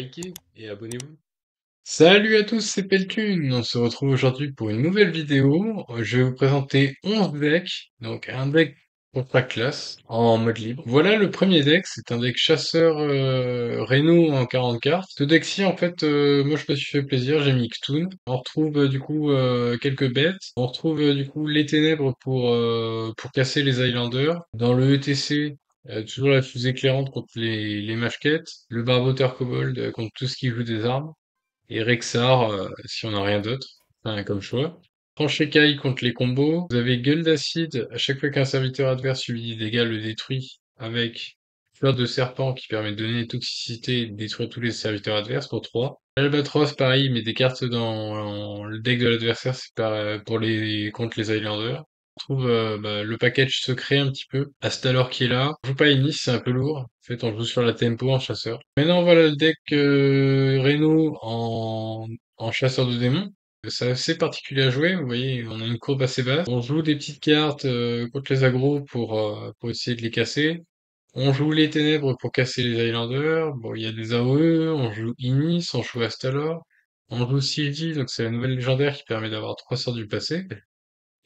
likez et abonnez-vous. Salut à tous, c'est Peltune. On se retrouve aujourd'hui pour une nouvelle vidéo. Je vais vous présenter 11 decks, donc un deck pour chaque classe en mode libre. Voilà le premier deck, c'est un deck chasseur Reno en 40 cartes. Ce deck-ci, en fait, moi je me suis fait plaisir, j'ai mis Xtoon. On retrouve du coup quelques bêtes. On retrouve du coup les ténèbres pour casser les Islanders. Dans le ETC, toujours la fusée éclairante contre les mashquettes. Le barboteur kobold contre tout ce qui joue des armes et Rexar si on n'a rien d'autre, enfin, comme choix. Tranchée-caille contre les combos. Vous avez gueule d'acide, à chaque fois qu'un serviteur adverse subit des dégâts, le détruit avec fleur de serpent qui permet de donner toxicité et de détruire tous les serviteurs adverses pour 3. Albatros, pareil, il met des cartes dans le deck de l'adversaire, c'est pour contre les Islanders. On trouve le package secret un petit peu. Astalor qui est là. On joue pas Inis, c'est un peu lourd. En fait, on joue sur la tempo en chasseur. Maintenant, voilà le deck Reno en chasseur de démons. C'est assez particulier à jouer. Vous voyez, on a une courbe assez basse. On joue des petites cartes contre les agros pour essayer de les casser. On joue les ténèbres pour casser les Islanders. Bon, il y a des AOE. On joue Inis, on joue Astalor. On joue Sylvie, donc c'est la nouvelle légendaire qui permet d'avoir 3 sorts du passé.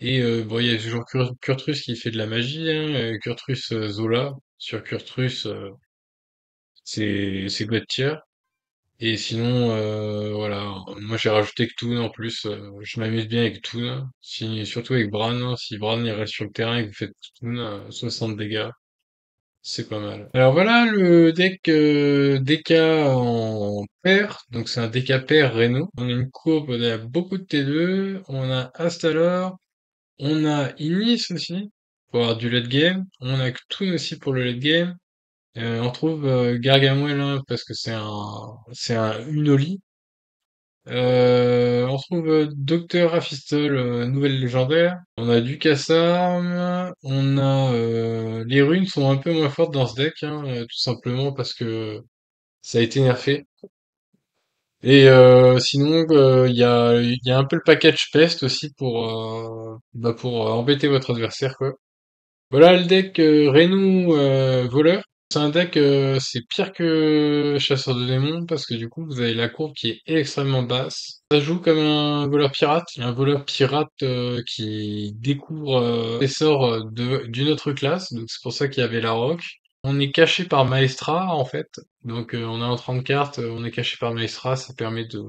Et bon, il y a toujours Kurtrus qui fait de la magie, hein, Kurtrus Zola. Sur Kurtrus, c'est God tier. Et sinon, voilà, moi j'ai rajouté Cthulhu en plus, je m'amuse bien avec Cthulhu, surtout avec Bran, hein. Si Bran il reste sur le terrain et que vous faites Cthulhu, 60 dégâts, c'est pas mal. Alors voilà le deck DK en paire, donc c'est un DK paire Reno. On a une courbe, on a beaucoup de T2, on a Astalor, on a Ignis aussi, pour avoir du late game. On a Cthulhu aussi pour le late game. On trouve Gargamel hein, parce que c'est un Unoli. On trouve Docteur Raphistol, nouvelle légendaire. On a du Kassam. On a les runes sont un peu moins fortes dans ce deck, hein, tout simplement parce que ça a été nerfé. Et sinon, il y a un peu le package pest aussi pour embêter votre adversaire, quoi. Voilà le deck Renu voleur. C'est un deck, c'est pire que chasseur de démons parce que du coup vous avez la courbe qui est extrêmement basse. Ça joue comme un voleur pirate qui découvre des sorts d'une autre classe, donc c'est pour ça qu'il y avait la rock. On est caché par Maestra en fait, donc on a en 30 cartes, on est caché par Maestra, ça permet de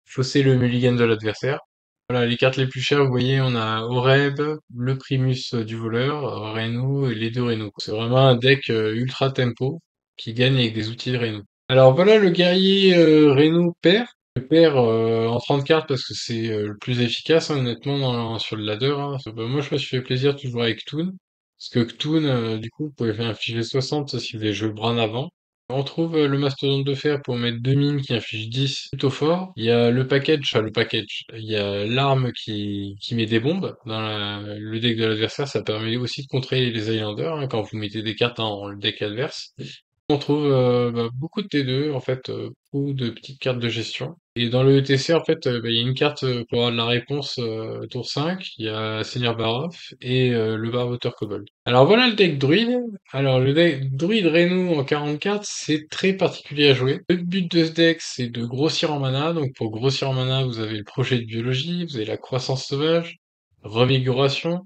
fausser le mulligan de l'adversaire. Voilà, les cartes les plus chères, vous voyez, on a Oreb, le Primus du voleur, Reno et les deux Reno. C'est vraiment un deck ultra tempo qui gagne avec des outils de Reno. Alors voilà le guerrier Reno pair. Le pair en 30 cartes parce que c'est le plus efficace, hein, honnêtement, sur le ladder. Hein. Moi, je me suis fait plaisir toujours avec Toon. Parce que Toon, du coup, vous pouvez faire infliger 60 si vous avez joué Bran avant. On trouve le mastodonte de fer pour mettre 2 mines qui infligent 10 plutôt fort. Il y a le package, il y a l'arme qui met des bombes dans le deck de l'adversaire. Ça permet aussi de contrer les Islanders hein, quand vous mettez des cartes dans le deck adverse. On trouve beaucoup de T2, en fait, beaucoup de petites cartes de gestion. Et dans le ETC, en fait, il y a une carte pour avoir de la réponse tour 5, il y a Seigneur Baroff et le Barboteur Kobold. Alors voilà le deck druide. Alors le deck druide Reno en 40 cartes, c'est très particulier à jouer. Le but de ce deck, c'est de grossir en mana. Donc pour grossir en mana, vous avez le projet de biologie, vous avez la croissance sauvage, revigoration,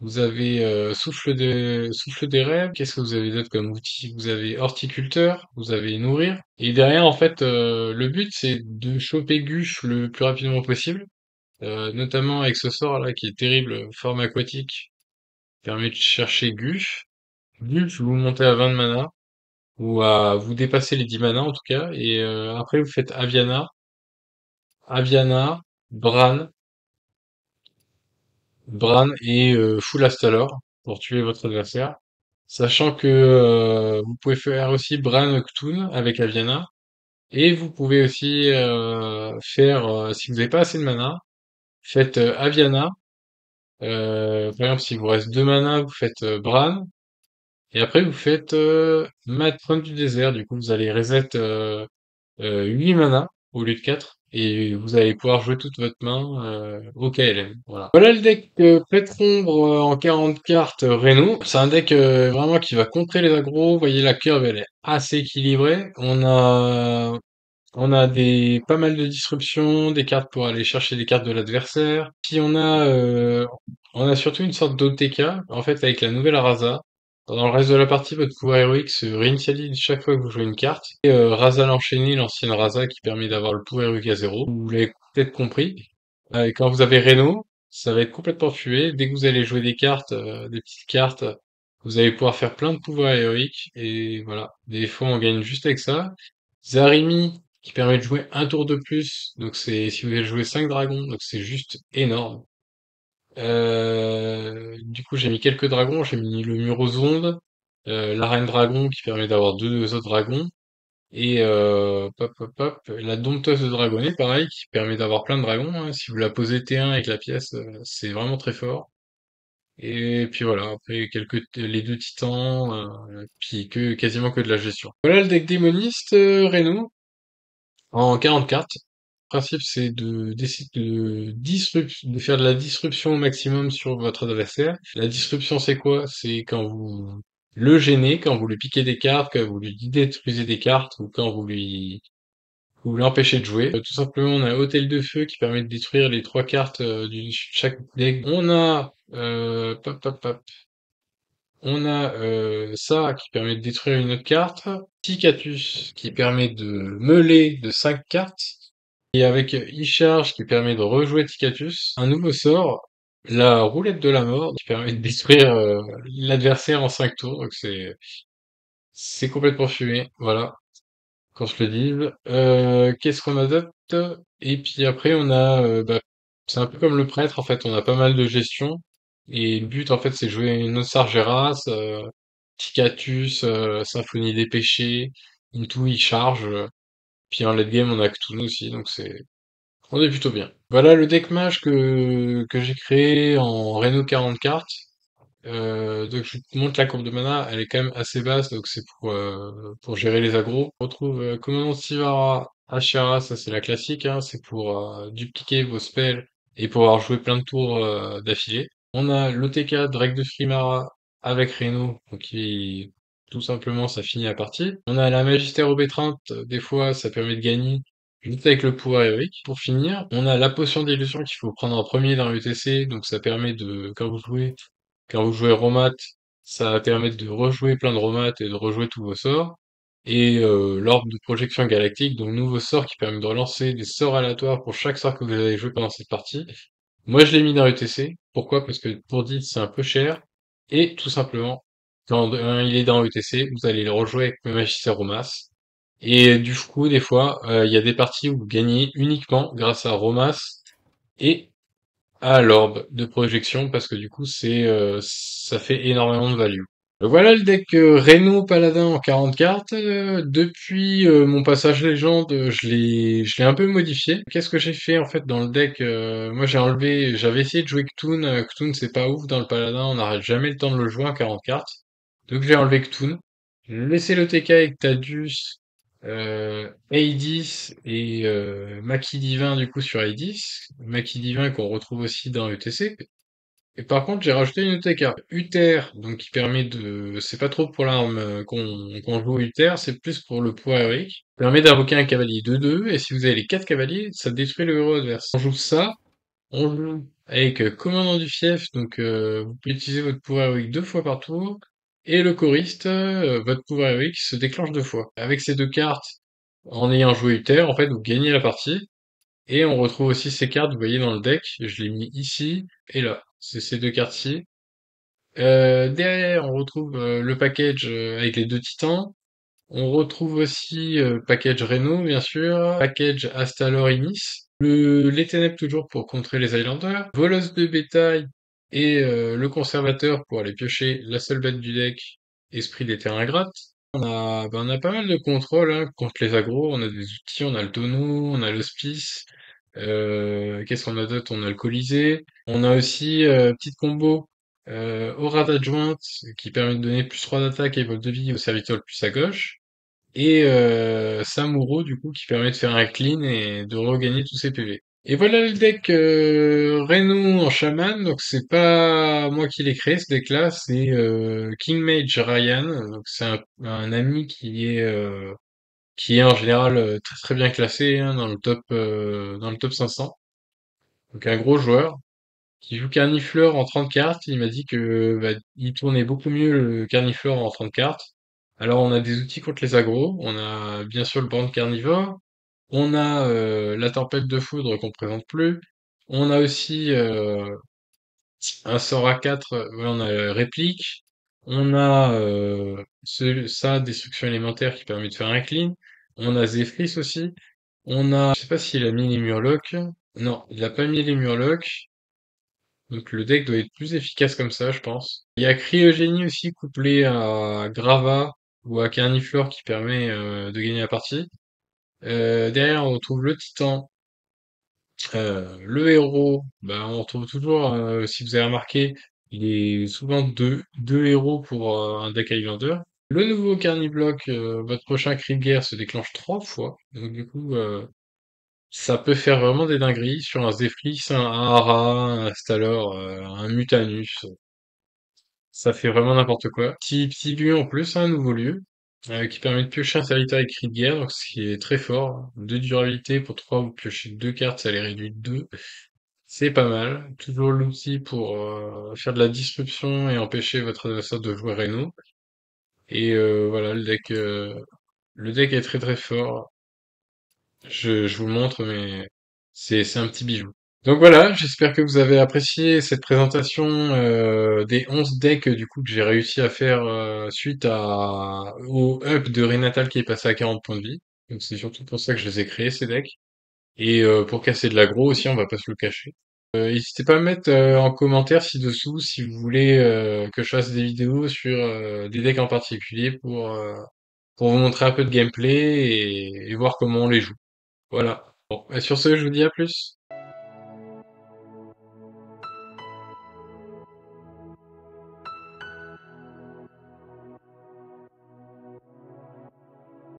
vous avez souffle des rêves. Qu'est-ce que vous avez d'autre comme outil? Vous avez horticulteur, vous avez nourrir. Et derrière, en fait, le but c'est de choper Gush le plus rapidement possible, notamment avec ce sort là qui est terrible, forme aquatique, qui permet de chercher Gush. Gush, vous montez à 20 de mana ou à vous dépasser les 10 mana en tout cas. Et après vous faites Aviana, Bran, Bran et Full Astalor pour tuer votre adversaire. Sachant que vous pouvez faire aussi Bran Cthulhu avec Aviana. Et vous pouvez aussi faire, si vous n'avez pas assez de mana, faites Aviana. Par exemple, si vous reste 2 mana, vous faites Bran. Et après, vous faites Matron du désert. Du coup, vous allez reset 8 mana au lieu de 4. Et vous allez pouvoir jouer toute votre main au KLM. Voilà. Voilà le deck Petrombre en 40 cartes Reno. C'est un deck vraiment qui va contrer les agros. Vous voyez, la curve, elle est assez équilibrée. On a On a pas mal de disruptions, des cartes pour aller chercher des cartes de l'adversaire. Puis on a surtout une sorte d'OTK, en fait, avec la nouvelle Rasa. Dans le reste de la partie, votre pouvoir héroïque se réinitialise chaque fois que vous jouez une carte. Et Rasa l'enchaîné, l'ancienne Rasa qui permet d'avoir le pouvoir héroïque à zéro. Vous l'avez peut-être compris. Et quand vous avez Reno, ça va être complètement tué. Dès que vous allez jouer des cartes, des petites cartes, vous allez pouvoir faire plein de pouvoirs héroïques. Et voilà. Des fois, on gagne juste avec ça. Zarimi, qui permet de jouer un tour de plus. Donc c'est si vous voulez jouer 5 dragons, donc c'est juste énorme. Du coup, j'ai mis quelques dragons. J'ai mis le mur aux ondes, la reine dragon qui permet d'avoir deux autres dragons. Et pop, pop, pop, la dompteuse de dragonnet, pareil, qui permet d'avoir plein de dragons, hein. Si vous la posez T1 avec la pièce, c'est vraiment très fort. Et puis voilà, après les deux titans, puis quasiment que de la gestion. Voilà le deck démoniste, Reno, en 40 cartes. Le principe, c'est de faire de la disruption au maximum sur votre adversaire. La disruption, c'est quoi? C'est quand vous le gênez, quand vous lui piquez des cartes, quand vous lui détruisez des cartes, ou quand vous l'empêchez de jouer. Tout simplement, on a Hôtel de Feu qui permet de détruire les trois cartes de chaque deck. On a pop, pop, pop. On a ça qui permet de détruire une autre carte. Ticatus qui permet de meuler de 5 cartes. Et avec e-charge qui permet de rejouer Ticatus, un nouveau sort, la roulette de la mort, qui permet de détruire l'adversaire en 5 tours. Donc c'est complètement fumé, voilà, qu'on se le dise. Qu'est-ce qu'on adopte? Et puis après on a, c'est un peu comme le prêtre en fait, on a pas mal de gestion. Et le but en fait c'est de jouer une autre Sargeras, Ticatus, Symphonie des Péchés, Into e-charge. Puis en late game on a Cthulhu aussi, donc on est plutôt bien. Voilà le deck mage que j'ai créé en Reno 40 cartes. Donc je te montre la courbe de mana, elle est quand même assez basse, donc c'est pour gérer les agros. On retrouve Commandant Sivara, Ashara, ça c'est la classique, hein, c'est pour dupliquer vos spells et pouvoir jouer plein de tours d'affilée. On a l'OTK Drake de Frimara avec Reno, donc tout simplement ça finit la partie. On a la Magistère Obétrinte, des fois ça permet de gagner juste avec le pouvoir héroïque. Pour finir, on a la potion d'illusion qu'il faut prendre en premier dans l'UTC, donc ça permet de, quand vous jouez Romat, ça va permettre de rejouer plein de Romat et de rejouer tous vos sorts. Et l'orbe de projection galactique, donc nouveau sort qui permet de relancer des sorts aléatoires pour chaque sort que vous avez joué pendant cette partie. Moi je l'ai mis dans UTC. Pourquoi? Parce que pour 10 c'est un peu cher. Et tout simplement, quand il est dans UTC, vous allez le rejouer avec le Magicien Romas. Et du coup, des fois, il y a des parties où vous gagnez uniquement grâce à Romas et à l'orbe de projection parce que du coup ça fait énormément de value. Voilà le deck Reno Paladin en 40 cartes. Depuis mon passage légende, je l'ai un peu modifié. Qu'est-ce que j'ai fait en fait dans le deck? Moi j'avais essayé de jouer Cthulhu. Cthulhu c'est pas ouf dans le Paladin, on n'arrête jamais le temps de le jouer en 40 cartes. Donc j'ai enlevé Cthulhu. J'ai laissé le TK avec Tadius, Aedis et Maquis Divin du coup sur Aedis. Maquis Divin qu'on retrouve aussi dans UTC. Et par contre, j'ai rajouté une UTK. Uther, donc qui permet de... C'est pas trop pour l'arme qu'on joue au Uther, c'est plus pour le pouvoir héroïque. Permet d'invoquer un cavalier 2-2, et si vous avez les 4 cavaliers, ça détruit le héros adverse. On joue ça, on joue avec commandant du fief, donc vous pouvez utiliser votre pouvoir héroïque 2 fois par tour, et le choriste, votre pouvoir héroïque se déclenche 2 fois. Avec ces deux cartes, en ayant joué Uther, en fait, vous gagnez la partie, et on retrouve aussi ces cartes, vous voyez dans le deck, je l'ai mis ici et là. C'est ces deux cartes-ci. Derrière, on retrouve le package avec les deux titans. On retrouve aussi package Reno, bien sûr. Package Astalor Inis. Les ténèbres toujours pour contrer les Highlanders. Voleuse de bétail et le conservateur pour aller piocher la seule bête du deck, Esprit des terrains grattes. On a pas mal de contrôle hein, contre les agros. On a des outils, on a le tonneau, on a l'hospice. Qu'est-ce qu'on a d'autre? On a le Colisée. On a aussi petite combo aura d'adjointe qui permet de donner plus 3 d'attaque et vol de vie au serviteur le plus à gauche. Et Samuro du coup qui permet de faire un clean et de regagner tous ses PV. Et voilà le deck Reno en chaman, donc c'est pas moi qui l'ai créé ce deck là, c'est King Mage Ryan, donc c'est un ami qui est en général très très bien classé hein, dans le top 500. Donc un gros joueur qui joue Carnifleur en 30 cartes. Il m'a dit que bah, il tournait beaucoup mieux le Carnifleur en 30 cartes. Alors on a des outils contre les agros. On a bien sûr le Brand Carnivore. On a la Tempête de Foudre qu'on présente plus. On a aussi un sort à 4, ouais, on a réplique. On a ça, destruction élémentaire qui permet de faire un clean. On a Zephyrs aussi. On a, je sais pas s'il a mis les murlocs. Non, il a pas mis les murlocs. Donc le deck doit être plus efficace comme ça, je pense. Il y a Cryogénie aussi couplé à Grava ou à Carniflore qui permet de gagner la partie. Derrière, on retrouve le Titan, le héros. Bah, on retrouve toujours, si vous avez remarqué, il est souvent deux héros pour un deck Highlander. Le nouveau Carniblock, votre prochain cri de guerre se déclenche 3 fois. Donc du coup, ça peut faire vraiment des dingueries sur un Zephyr, un Hara, un Stalor, un Mutanus. Ça fait vraiment n'importe quoi. Petit lieu en plus, un nouveau lieu, qui permet de piocher un serviteur avec cri de guerre, donc ce qui est très fort. 2 durabilité pour 3, vous piochez 2 cartes, ça les réduit de 2. C'est pas mal. Toujours l'outil pour faire de la disruption et empêcher votre adversaire de jouer Reno. Et voilà, le deck est très très fort. Je vous le montre, mais c'est un petit bijou. Donc voilà, j'espère que vous avez apprécié cette présentation des 11 decks du coup que j'ai réussi à faire suite au up de Renatal qui est passé à 40 points de vie. Donc c'est surtout pour ça que je les ai créés ces decks. Et pour casser de l'aggro aussi, on va pas se le cacher. N'hésitez pas à me mettre en commentaire ci-dessous si vous voulez que je fasse des vidéos sur des decks en particulier pour vous montrer un peu de gameplay et voir comment on les joue. Voilà. Bon, et sur ce, je vous dis à plus.